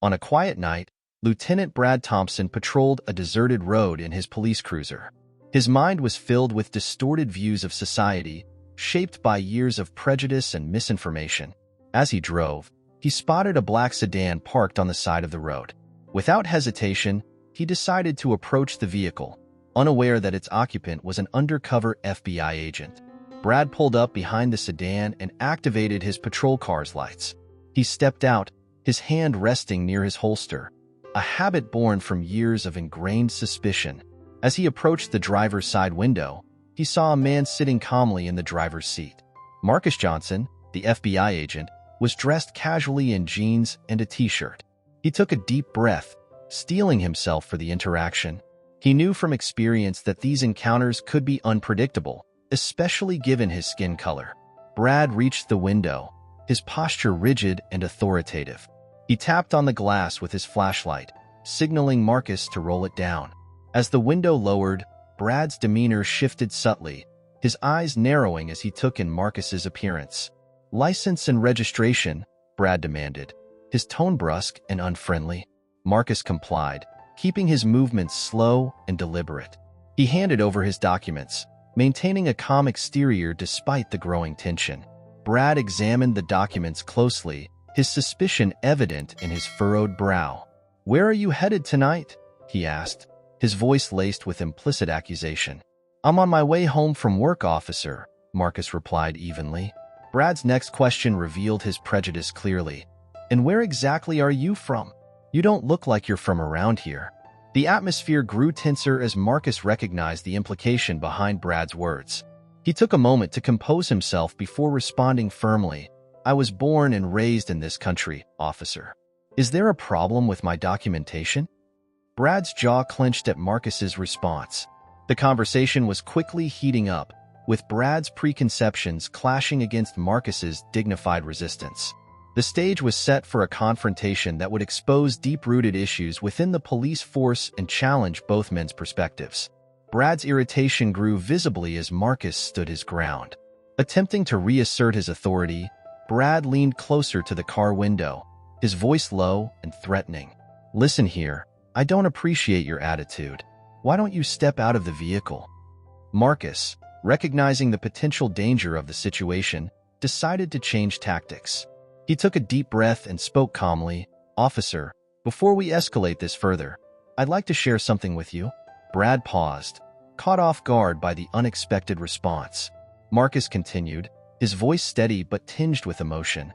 On a quiet night, Lieutenant Brad Thompson patrolled a deserted road in his police cruiser. His mind was filled with distorted views of society, shaped by years of prejudice and misinformation. As he drove, he spotted a black sedan parked on the side of the road. Without hesitation, he decided to approach the vehicle, unaware that its occupant was an undercover FBI agent. Brad pulled up behind the sedan and activated his patrol car's lights. He stepped out, his hand resting near his holster, a habit born from years of ingrained suspicion. As he approached the driver's side window, he saw a man sitting calmly in the driver's seat. Marcus Johnson, the FBI agent, was dressed casually in jeans and a t-shirt. He took a deep breath, steeling himself for the interaction. He knew from experience that these encounters could be unpredictable, especially given his skin color. Brad reached the window, his posture rigid and authoritative. He tapped on the glass with his flashlight, signaling Marcus to roll it down. As the window lowered, Brad's demeanor shifted subtly, his eyes narrowing as he took in Marcus's appearance. "License and registration," Brad demanded, his tone brusque and unfriendly. Marcus complied, keeping his movements slow and deliberate. He handed over his documents, maintaining a calm exterior despite the growing tension. Brad examined the documents closely, his suspicion evident in his furrowed brow. "Where are you headed tonight?" he asked, his voice laced with implicit accusation. "I'm on my way home from work, officer," Marcus replied evenly. Brad's next question revealed his prejudice clearly. "And where exactly are you from? You don't look like you're from around here." The atmosphere grew tenser as Marcus recognized the implication behind Brad's words. He took a moment to compose himself before responding firmly. "I was born and raised in this country, officer. Is there a problem with my documentation?" Brad's jaw clenched at Marcus's response. The conversation was quickly heating up, with Brad's preconceptions clashing against Marcus's dignified resistance. The stage was set for a confrontation that would expose deep-rooted issues within the police force and challenge both men's perspectives. Brad's irritation grew visibly as Marcus stood his ground. Attempting to reassert his authority, Brad leaned closer to the car window, his voice low and threatening. "Listen here, I don't appreciate your attitude. Why don't you step out of the vehicle?" Marcus, recognizing the potential danger of the situation, decided to change tactics. He took a deep breath and spoke calmly. "Officer, before we escalate this further, I'd like to share something with you." Brad paused, caught off guard by the unexpected response. Marcus continued, his voice steady but tinged with emotion.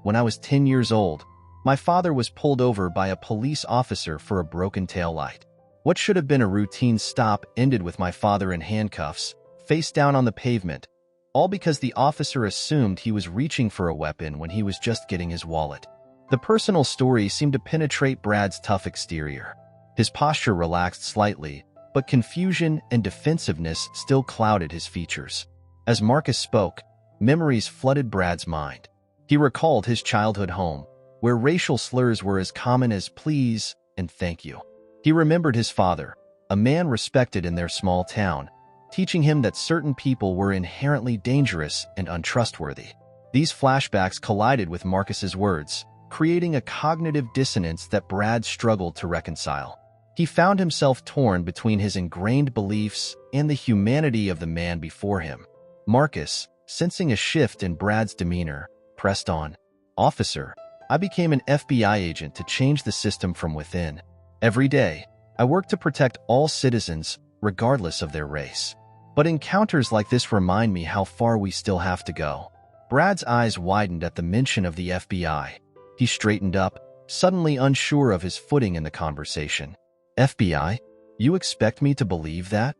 "When I was 10 years old, my father was pulled over by a police officer for a broken taillight. What should have been a routine stop ended with my father in handcuffs, face down on the pavement, all because the officer assumed he was reaching for a weapon when he was just getting his wallet." The personal story seemed to penetrate Brad's tough exterior. His posture relaxed slightly, but confusion and defensiveness still clouded his features. As Marcus spoke, memories flooded Brad's mind. He recalled his childhood home, where racial slurs were as common as "please" and "thank you." He remembered his father, a man respected in their small town, teaching him that certain people were inherently dangerous and untrustworthy. These flashbacks collided with Marcus's words, creating a cognitive dissonance that Brad struggled to reconcile. He found himself torn between his ingrained beliefs and the humanity of the man before him. Marcus, sensing a shift in Brad's demeanor, pressed on. "Officer, I became an FBI agent to change the system from within. Every day, I work to protect all citizens, regardless of their race. But encounters like this remind me how far we still have to go." Brad's eyes widened at the mention of the FBI. He straightened up, suddenly unsure of his footing in the conversation. "FBI? You expect me to believe that?"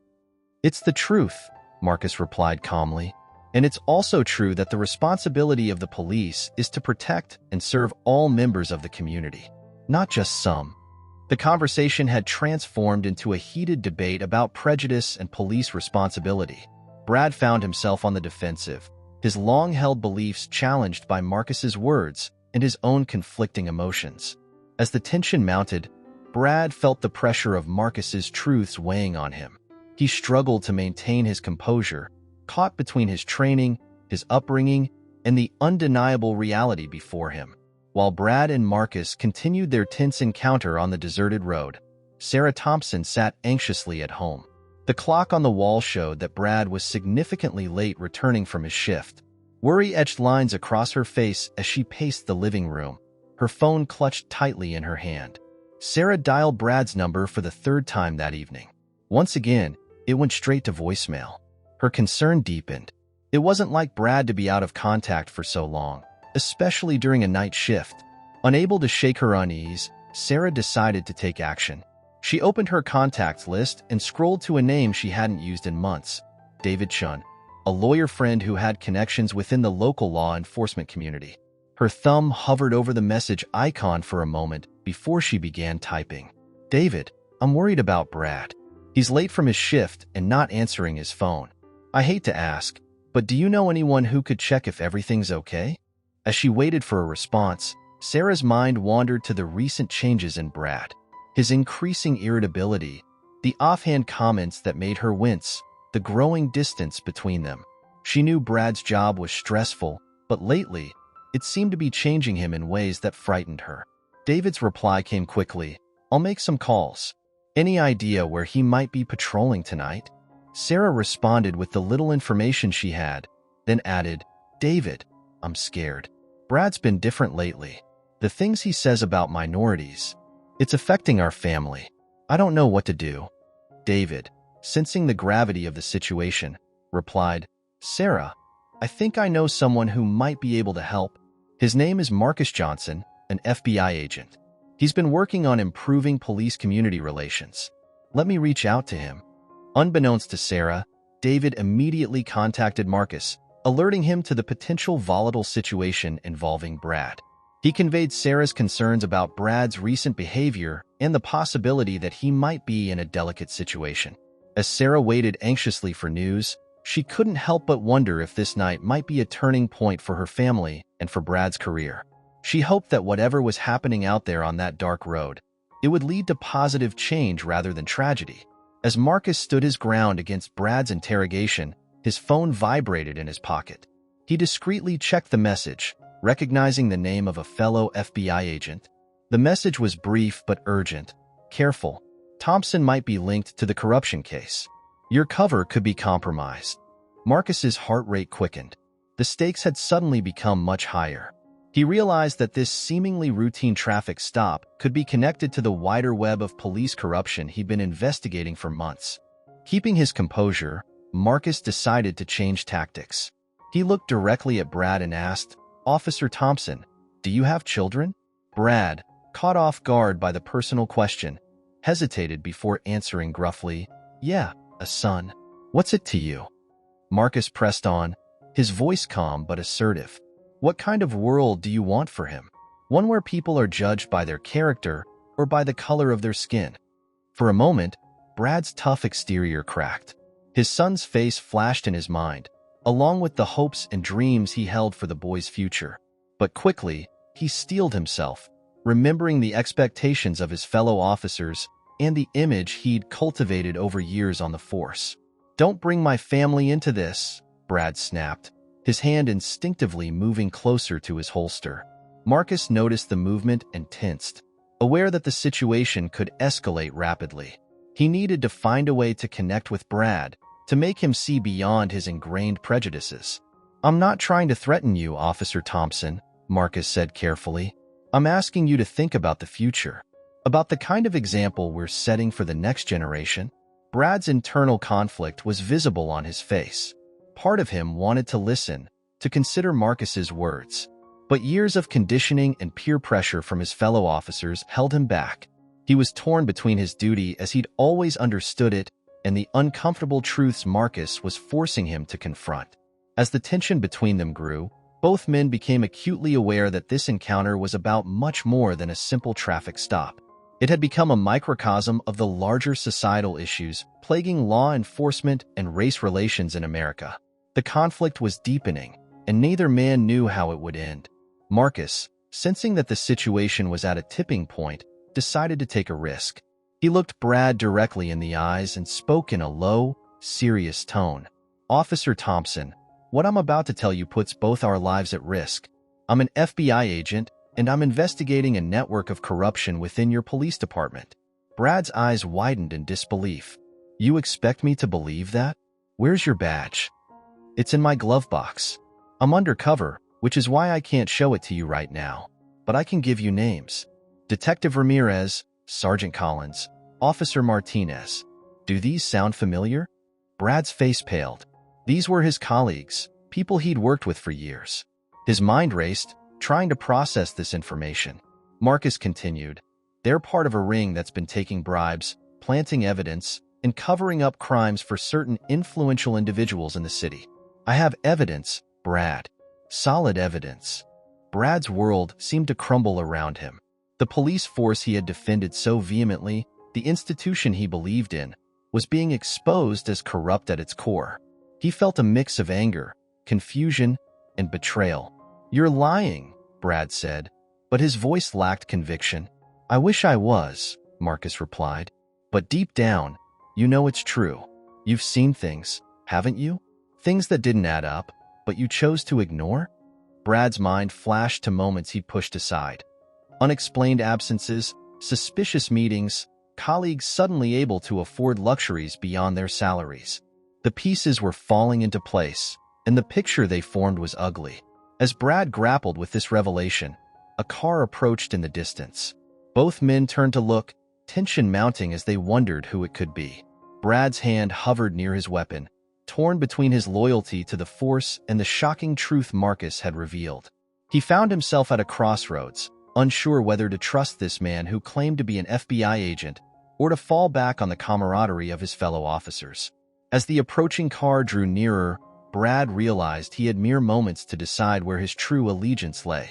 "It's the truth," Marcus replied calmly. "And it's also true that the responsibility of the police is to protect and serve all members of the community, not just some." The conversation had transformed into a heated debate about prejudice and police responsibility. Brad found himself on the defensive, his long-held beliefs challenged by Marcus's words and his own conflicting emotions. As the tension mounted, Brad felt the pressure of Marcus's truths weighing on him. He struggled to maintain his composure, caught between his training, his upbringing, and the undeniable reality before him. While Brad and Marcus continued their tense encounter on the deserted road, Sarah Thompson sat anxiously at home. The clock on the wall showed that Brad was significantly late returning from his shift. Worry etched lines across her face as she paced the living room, her phone clutched tightly in her hand. Sarah dialed Brad's number for the third time that evening. Once again, it went straight to voicemail. Her concern deepened. It wasn't like Brad to be out of contact for so long, especially during a night shift. Unable to shake her unease, Sarah decided to take action. She opened her contacts list and scrolled to a name she hadn't used in months, David Chun, a lawyer friend who had connections within the local law enforcement community. Her thumb hovered over the message icon for a moment before she began typing. David, I'm worried about Brad. He's late from his shift and not answering his phone. I hate to ask, but do you know anyone who could check if everything's okay? As she waited for a response, Sarah's mind wandered to the recent changes in Brad. His increasing irritability, the offhand comments that made her wince, the growing distance between them. She knew Brad's job was stressful, but lately, it seemed to be changing him in ways that frightened her. David's reply came quickly. I'll make some calls. Any idea where he might be patrolling tonight? Sarah responded with the little information she had, then added, David, I'm scared. Brad's been different lately. The things he says about minorities, it's affecting our family. I don't know what to do. David, sensing the gravity of the situation, replied, Sarah, I think I know someone who might be able to help. His name is Marcus Johnson, an FBI agent. He's been working on improving police-community relations. Let me reach out to him. Unbeknownst to Sarah, David immediately contacted Marcus, alerting him to the potential volatile situation involving Brad. He conveyed Sarah's concerns about Brad's recent behavior and the possibility that he might be in a delicate situation. As Sarah waited anxiously for news, she couldn't help but wonder if this night might be a turning point for her family and for Brad's career. She hoped that whatever was happening out there on that dark road, it would lead to positive change rather than tragedy. As Marcus stood his ground against Brad's interrogation, his phone vibrated in his pocket. He discreetly checked the message, recognizing the name of a fellow FBI agent. The message was brief but urgent. Careful. Thompson might be linked to the corruption case. Your cover could be compromised. Marcus's heart rate quickened. The stakes had suddenly become much higher. He realized that this seemingly routine traffic stop could be connected to the wider web of police corruption he'd been investigating for months. Keeping his composure, Marcus decided to change tactics. He looked directly at Brad and asked, Officer Thompson, do you have children? Brad, caught off guard by the personal question, hesitated before answering gruffly, Yeah, a son. What's it to you? Marcus pressed on, his voice calm but assertive. What kind of world do you want for him? One where people are judged by their character or by the color of their skin? For a moment, Brad's tough exterior cracked. His son's face flashed in his mind, along with the hopes and dreams he held for the boy's future. But quickly, he steeled himself, remembering the expectations of his fellow officers and the image he'd cultivated over years on the force. Don't bring my family into this, Brad snapped, his hand instinctively moving closer to his holster. Marcus noticed the movement and tensed, aware that the situation could escalate rapidly. He needed to find a way to connect with Brad, to make him see beyond his ingrained prejudices. I'm not trying to threaten you, Officer Thompson, Marcus said carefully. I'm asking you to think about the future, about the kind of example we're setting for the next generation. Brad's internal conflict was visible on his face. Part of him wanted to listen, to consider Marcus's words. But years of conditioning and peer pressure from his fellow officers held him back. He was torn between his duty as he'd always understood it and the uncomfortable truths Marcus was forcing him to confront. As the tension between them grew, both men became acutely aware that this encounter was about much more than a simple traffic stop. It had become a microcosm of the larger societal issues plaguing law enforcement and race relations in America. The conflict was deepening, and neither man knew how it would end. Marcus, sensing that the situation was at a tipping point, decided to take a risk. He looked Brad directly in the eyes and spoke in a low, serious tone. Officer Thompson, what I'm about to tell you puts both our lives at risk. I'm an FBI agent, and I'm investigating a network of corruption within your police department. Brad's eyes widened in disbelief. You expect me to believe that? Where's your badge? It's in my glove box. I'm undercover, which is why I can't show it to you right now. But I can give you names. Detective Ramirez, Sergeant Collins, Officer Martinez. Do these sound familiar? Brad's face paled. These were his colleagues, people he'd worked with for years. His mind raced, trying to process this information. Marcus continued. They're part of a ring that's been taking bribes, planting evidence, and covering up crimes for certain influential individuals in the city. I have evidence, Brad. Solid evidence. Brad's world seemed to crumble around him. The police force he had defended so vehemently, the institution he believed in, was being exposed as corrupt at its core. He felt a mix of anger, confusion, and betrayal. You're lying, Brad said, but his voice lacked conviction. I wish I was, Marcus replied. But deep down, you know it's true. You've seen things, haven't you? Things that didn't add up, but you chose to ignore? Brad's mind flashed to moments he pushed aside. Unexplained absences, suspicious meetings, colleagues suddenly able to afford luxuries beyond their salaries. The pieces were falling into place, and the picture they formed was ugly. As Brad grappled with this revelation, a car approached in the distance. Both men turned to look, tension mounting as they wondered who it could be. Brad's hand hovered near his weapon, torn between his loyalty to the force and the shocking truth Marcus had revealed. He found himself at a crossroads, unsure whether to trust this man who claimed to be an FBI agent or to fall back on the camaraderie of his fellow officers. As the approaching car drew nearer, Brad realized he had mere moments to decide where his true allegiance lay.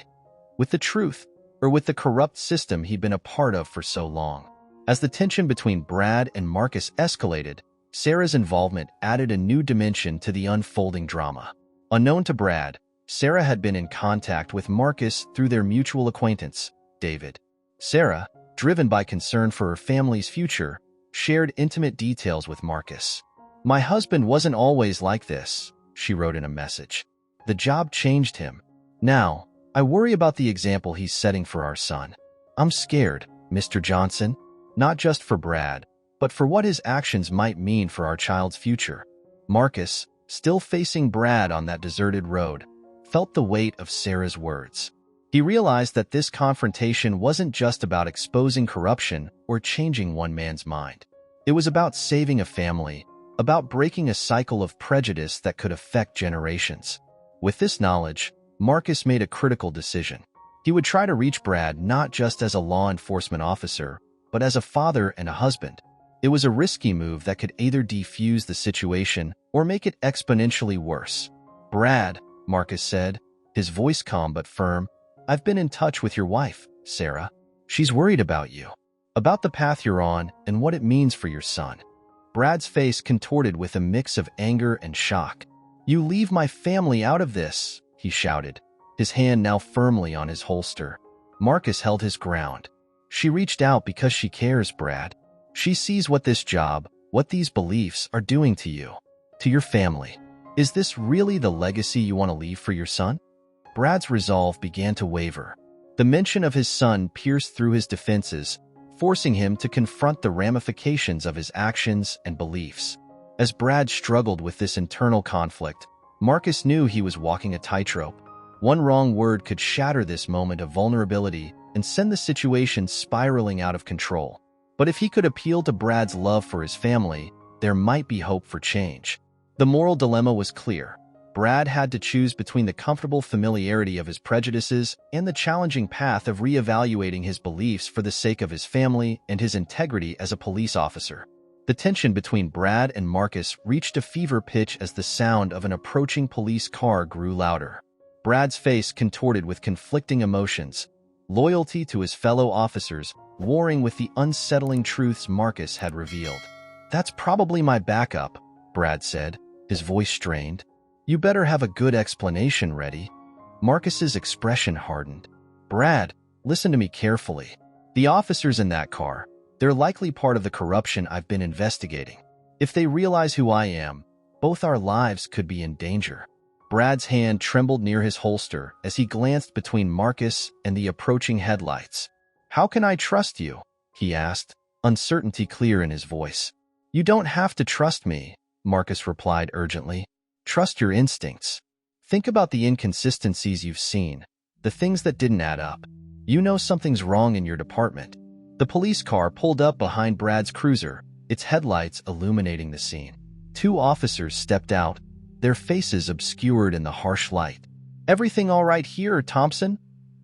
With the truth, or with the corrupt system he'd been a part of for so long. As the tension between Brad and Marcus escalated, Sarah's involvement added a new dimension to the unfolding drama. Unknown to Brad, Sarah had been in contact with Marcus through their mutual acquaintance, David. Sarah, driven by concern for her family's future, shared intimate details with Marcus. My husband wasn't always like this, she wrote in a message. The job changed him. Now, I worry about the example he's setting for our son. I'm scared, Mr. Johnson, not just for Brad, but for what his actions might mean for our child's future. Marcus, still facing Brad on that deserted road, felt the weight of Sarah's words. He realized that this confrontation wasn't just about exposing corruption or changing one man's mind. It was about saving a family, about breaking a cycle of prejudice that could affect generations. With this knowledge, Marcus made a critical decision. He would try to reach Brad not just as a law enforcement officer, but as a father and a husband. It was a risky move that could either defuse the situation or make it exponentially worse. Brad, Marcus said, his voice calm but firm, I've been in touch with your wife, Sarah. She's worried about you, about the path you're on and what it means for your son. Brad's face contorted with a mix of anger and shock. You leave my family out of this, he shouted, his hand now firmly on his holster. Marcus held his ground. She reached out because she cares, Brad. She sees what this job, what these beliefs are doing to you, to your family. Is this really the legacy you want to leave for your son? Brad's resolve began to waver. The mention of his son pierced through his defenses, forcing him to confront the ramifications of his actions and beliefs. As Brad struggled with this internal conflict, Marcus knew he was walking a tightrope. One wrong word could shatter this moment of vulnerability and send the situation spiraling out of control. But if he could appeal to Brad's love for his family, there might be hope for change. The moral dilemma was clear. Brad had to choose between the comfortable familiarity of his prejudices and the challenging path of reevaluating his beliefs for the sake of his family and his integrity as a police officer. The tension between Brad and Marcus reached a fever pitch as the sound of an approaching police car grew louder. Brad's face contorted with conflicting emotions, loyalty to his fellow officers warring with the unsettling truths Marcus had revealed. That's probably my backup, Brad said, his voice strained. You better have a good explanation ready. Marcus's expression hardened. Brad, listen to me carefully. The officers in that car, they're likely part of the corruption I've been investigating. If they realize who I am, both our lives could be in danger. Brad's hand trembled near his holster as he glanced between Marcus and the approaching headlights. "How can I trust you?" he asked, uncertainty clear in his voice. "You don't have to trust me," Marcus replied urgently. "Trust your instincts. Think about the inconsistencies you've seen, the things that didn't add up. You know something's wrong in your department." The police car pulled up behind Brad's cruiser, its headlights illuminating the scene. Two officers stepped out, their faces obscured in the harsh light. "Everything all right here, Thompson?"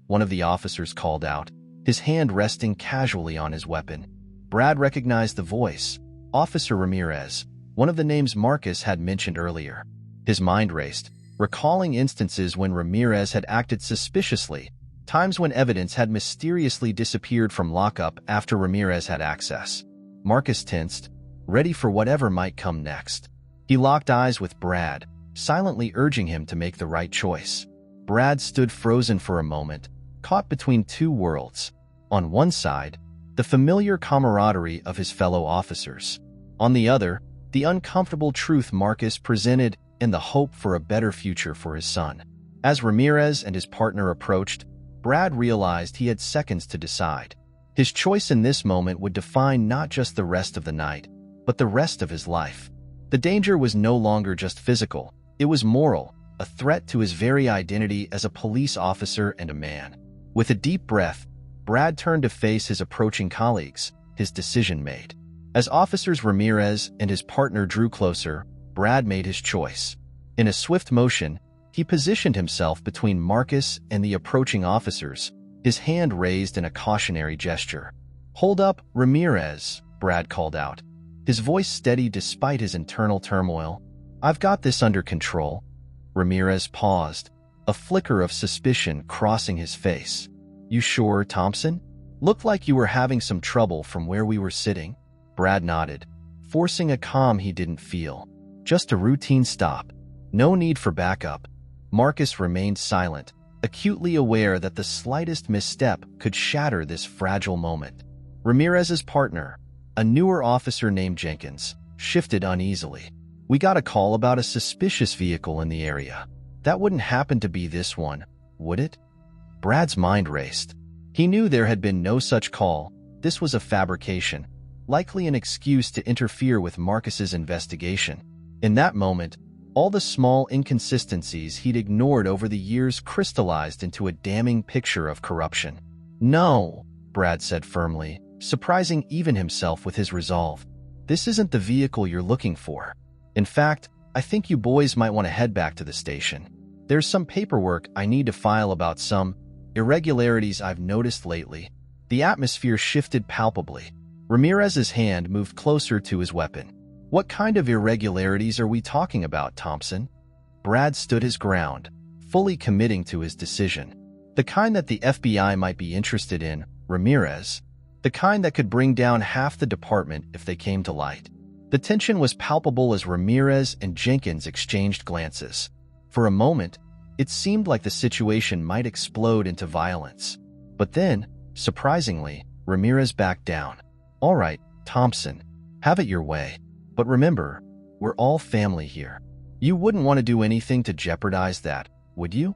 one of the officers called out, his hand resting casually on his weapon. Brad recognized the voice, Officer Ramirez, one of the names Marcus had mentioned earlier. His mind raced, recalling instances when Ramirez had acted suspiciously, times when evidence had mysteriously disappeared from lockup after Ramirez had access. Marcus tensed, ready for whatever might come next. He locked eyes with Brad, silently urging him to make the right choice. Brad stood frozen for a moment, caught between two worlds. On one side, the familiar camaraderie of his fellow officers. On the other, the uncomfortable truth Marcus presented and the hope for a better future for his son. As Ramirez and his partner approached, Brad realized he had seconds to decide. His choice in this moment would define not just the rest of the night, but the rest of his life. The danger was no longer just physical, it was moral, a threat to his very identity as a police officer and a man. With a deep breath, Brad turned to face his approaching colleagues, his decision made. As Officers Ramirez and his partner drew closer, Brad made his choice. In a swift motion, he positioned himself between Marcus and the approaching officers, his hand raised in a cautionary gesture. "Hold up, Ramirez," Brad called out, his voice steady despite his internal turmoil. "I've got this under control." Ramirez paused, a flicker of suspicion crossing his face. "You sure, Thompson? Looked like you were having some trouble from where we were sitting." Brad nodded, forcing a calm he didn't feel. "Just a routine stop. No need for backup." Marcus remained silent, acutely aware that the slightest misstep could shatter this fragile moment. Ramirez's partner, a newer officer named Jenkins, shifted uneasily. "We got a call about a suspicious vehicle in the area. That wouldn't happen to be this one, would it?" Brad's mind raced. He knew there had been no such call. This was a fabrication, likely an excuse to interfere with Marcus's investigation. In that moment, all the small inconsistencies he'd ignored over the years crystallized into a damning picture of corruption. "No," Brad said firmly, surprising even himself with his resolve. "This isn't the vehicle you're looking for. In fact, I think you boys might want to head back to the station. There's some paperwork I need to file about some irregularities I've noticed lately." The atmosphere shifted palpably. Ramirez's hand moved closer to his weapon. "What kind of irregularities are we talking about, Thompson?" Brad stood his ground, fully committing to his decision. "The kind that the FBI might be interested in, Ramirez. The kind that could bring down half the department if they came to light." The tension was palpable as Ramirez and Jenkins exchanged glances. For a moment, it seemed like the situation might explode into violence. But then, surprisingly, Ramirez backed down. "All right, Thompson, have it your way. But remember, we're all family here. You wouldn't want to do anything to jeopardize that, would you?"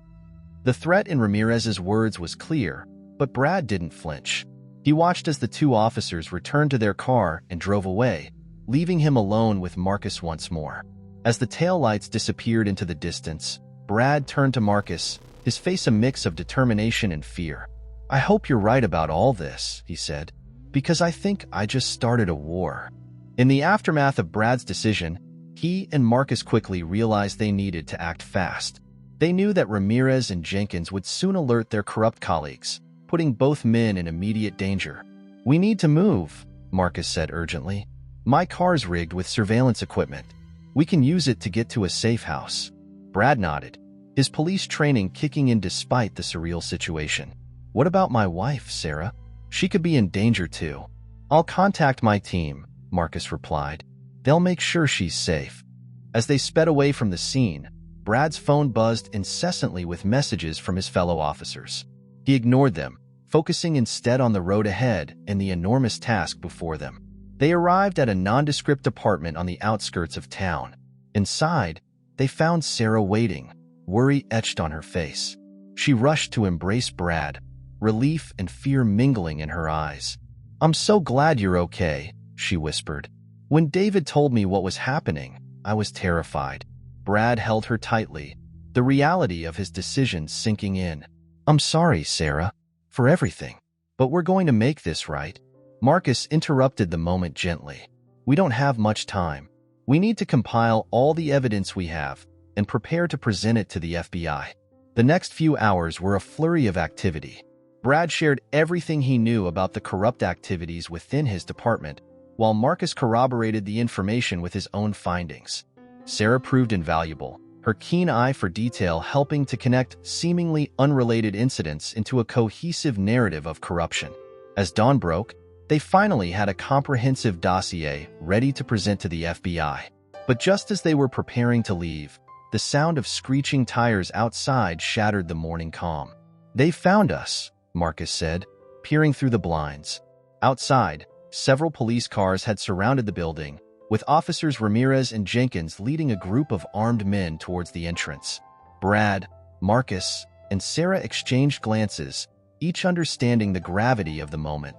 The threat in Ramirez's words was clear, but Brad didn't flinch. He watched as the two officers returned to their car and drove away, leaving him alone with Marcus once more. As the taillights disappeared into the distance, Brad turned to Marcus, his face a mix of determination and fear. "I hope you're right about all this," he said, "because I think I just started a war." In the aftermath of Brad's decision, he and Marcus quickly realized they needed to act fast. They knew that Ramirez and Jenkins would soon alert their corrupt colleagues, putting both men in immediate danger. "We need to move," Marcus said urgently. "My car's rigged with surveillance equipment. We can use it to get to a safe house." Brad nodded, his police training kicking in despite the surreal situation. "What about my wife, Sarah? She could be in danger too." "I'll contact my team," Marcus replied. "They'll make sure she's safe." As they sped away from the scene, Brad's phone buzzed incessantly with messages from his fellow officers. He ignored them, focusing instead on the road ahead and the enormous task before them. They arrived at a nondescript apartment on the outskirts of town. Inside, they found Sarah waiting, worry etched on her face. She rushed to embrace Brad, relief and fear mingling in her eyes. "I'm so glad you're okay," she whispered. "When David told me what was happening, I was terrified." Brad held her tightly, the reality of his decision sinking in. "I'm sorry, Sarah, for everything, but we're going to make this right." Marcus interrupted the moment gently. "We don't have much time. We need to compile all the evidence we have and prepare to present it to the FBI." The next few hours were a flurry of activity. Brad shared everything he knew about the corrupt activities within his department, while Marcus corroborated the information with his own findings. Sarah proved invaluable, her keen eye for detail helping to connect seemingly unrelated incidents into a cohesive narrative of corruption. As dawn broke, they finally had a comprehensive dossier ready to present to the FBI. But just as they were preparing to leave, the sound of screeching tires outside shattered the morning calm. "They found us," Marcus said, peering through the blinds. Outside, several police cars had surrounded the building, with officers Ramirez and Jenkins leading a group of armed men towards the entrance. Brad, Marcus, and Sarah exchanged glances, each understanding the gravity of the moment.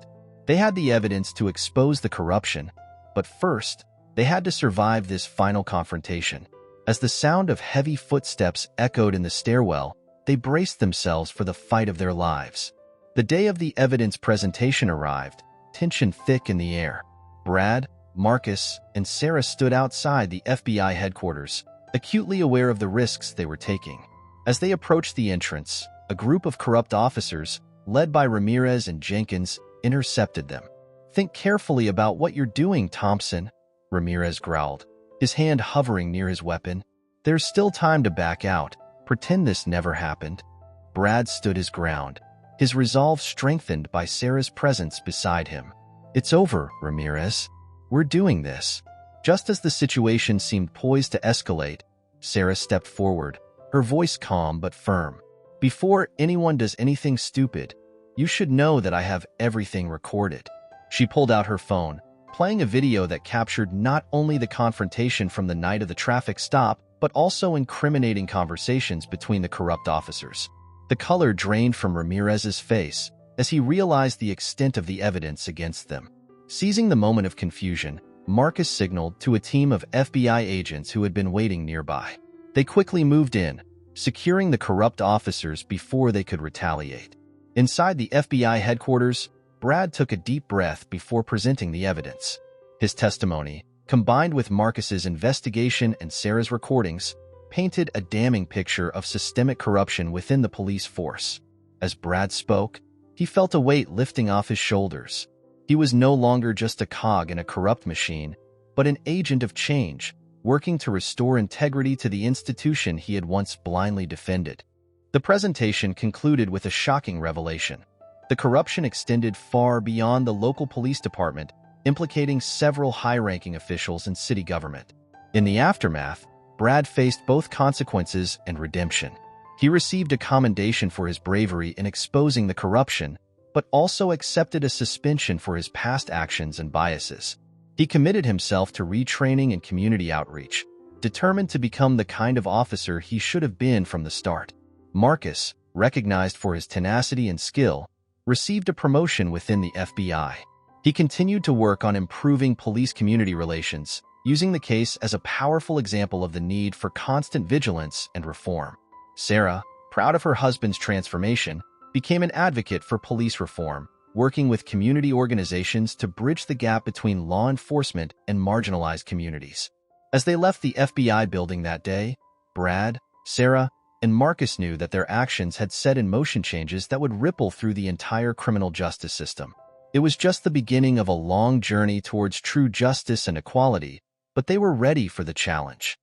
They had the evidence to expose the corruption, but first, they had to survive this final confrontation. As the sound of heavy footsteps echoed in the stairwell, they braced themselves for the fight of their lives. The day of the evidence presentation arrived, tension thick in the air. Brad, Marcus, and Sarah stood outside the FBI headquarters, acutely aware of the risks they were taking. As they approached the entrance, a group of corrupt officers, led by Ramirez and Jenkins, intercepted them. "Think carefully about what you're doing, Thompson," Ramirez growled, his hand hovering near his weapon. "There's still time to back out. Pretend this never happened." Brad stood his ground, his resolve strengthened by Sarah's presence beside him. "It's over, Ramirez. We're doing this." Just as the situation seemed poised to escalate, Sarah stepped forward, her voice calm but firm. "Before anyone does anything stupid, you should know that I have everything recorded." She pulled out her phone, playing a video that captured not only the confrontation from the night of the traffic stop, but also incriminating conversations between the corrupt officers. The color drained from Ramirez's face as he realized the extent of the evidence against them. Seizing the moment of confusion, Marcus signaled to a team of FBI agents who had been waiting nearby. They quickly moved in, securing the corrupt officers before they could retaliate. Inside the FBI headquarters, Brad took a deep breath before presenting the evidence. His testimony, combined with Marcus's investigation and Sarah's recordings, painted a damning picture of systemic corruption within the police force. As Brad spoke, he felt a weight lifting off his shoulders. He was no longer just a cog in a corrupt machine, but an agent of change, working to restore integrity to the institution he had once blindly defended. The presentation concluded with a shocking revelation. The corruption extended far beyond the local police department, implicating several high-ranking officials in city government. In the aftermath, Brad faced both consequences and redemption. He received a commendation for his bravery in exposing the corruption, but also accepted a suspension for his past actions and biases. He committed himself to retraining and community outreach, determined to become the kind of officer he should have been from the start. Marcus, recognized for his tenacity and skill, received a promotion within the FBI. He continued to work on improving police-community relations, using the case as a powerful example of the need for constant vigilance and reform. Sarah, proud of her husband's transformation, became an advocate for police reform, working with community organizations to bridge the gap between law enforcement and marginalized communities. As they left the FBI building that day, Brad, Sarah, and Marcus knew that their actions had set in motion changes that would ripple through the entire criminal justice system. It was just the beginning of a long journey towards true justice and equality, but they were ready for the challenge.